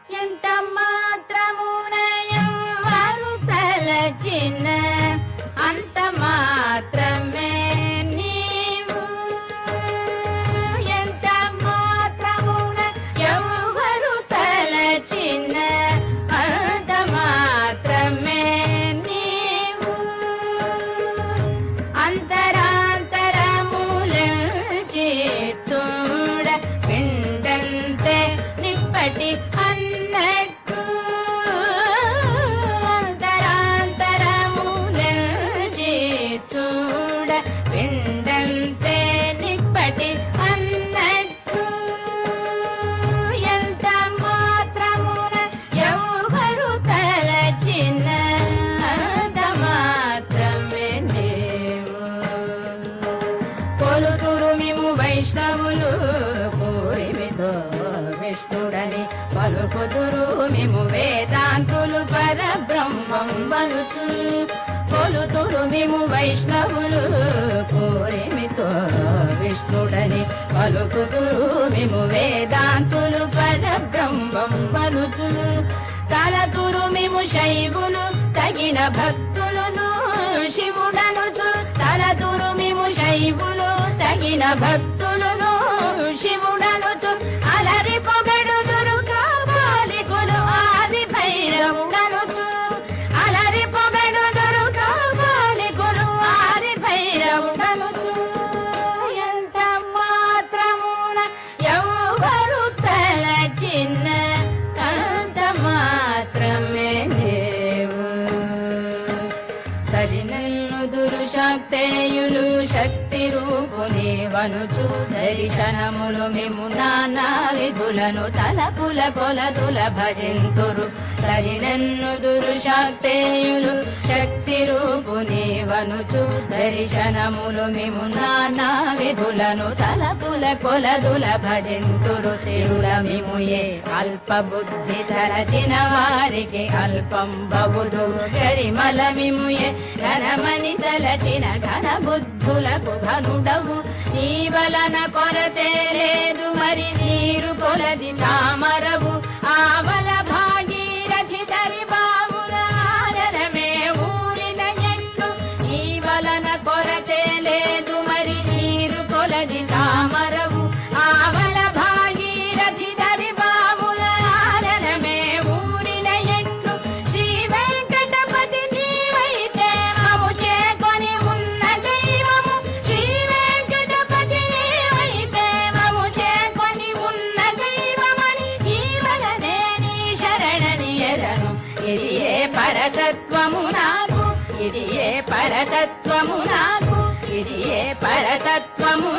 ఎంత మాత్రమున ఎవ్వరు తలచిన అంత మాత్రమే నీవు. ఎంత మాత్రమున ఎవ్వరు తలచిన అంత మాత్రమే నీవు. అంతరాంతరములంచి చూడ పిండంతే నిప్పటి అన్నట్టు. అంతరాంతరములంచి చూడ పిండంతే నిప్పటి అన్నట్టు. ఎంత మాత్రమున ఎవ్వరు తలచిన అంత మాత్రమే దేవు. కొలుతురు మిము వైష్ణవులు కోరిమితో విష్ణుడని పలుకుదురు మిము వేదాంతులు పరబ్రహ్మం వనుచు. కొలుతురు మిము వైష్ణవులు కోరిమితో విష్ణుడని పలుకుదురు మిము వేదాంతులు పరబ్రహ్మం వనుచు. తలతురు మిము శైవులు తగిన భక్తులను శివుడనుచు. తలతురు మిము శైవులు తగిన భక్తులను శివుడనుచు. అలరి పొగడుదురు కాపాలికులు ఆది భైరవుడనుచు. అలరి పొగడుదురు కాపాలికులు ఆది భైరవుడనుచు. ఎంత మాత్రమున ఎవ్వరు తలచిన అంత మాత్రమే దేవు. సరినల్లుదురు శక్తేయులు శక్తి రూపుని వనుచు. దర్శనములు మిము నానా విధులను తలపుల కొలదుల భజింతురు. సరినన్నుదురు శక్తేయులు శక్తి రూపుని వనుచు. దర్శనములు మిము నానా విధులను తలపుల కొలదుల భజింతురు. శివుల మిము ఏ అల్ప బుద్ధి తరచిన వారికి అల్పం బవుదు. గరిమల మిము ఏ ఘనమని తలచిన ఘన బుద్ధులకు ఘనుడవు. నీ వలన కొరతే లేదు మరి నీరు కొలది తామరవు. ఆవల భాగీరథి తరి బావుల ఆదరమే ఊరిన ఎట్లు. నీ వలన కొరతే లేదు మరి నీరు కొలది తామరవు. ఆవల భాగీరథి తరి బావుల ఆదరమే ఊరిన ఎట్లు. శ్రీ వెంకటపతి నీవైతే మము చేకొని ఉన్న దైవము. శ్రీ వెంకటపతి నీవైతే మము చేకొని ఉన్న దైవమని ఈ వలనే నీ శరణని ఎరను. ఇది ఏ పరతత్వము నాకు. ఇది ఏ పరతత్వము నాకు. ఇది ఏ పరతత్వము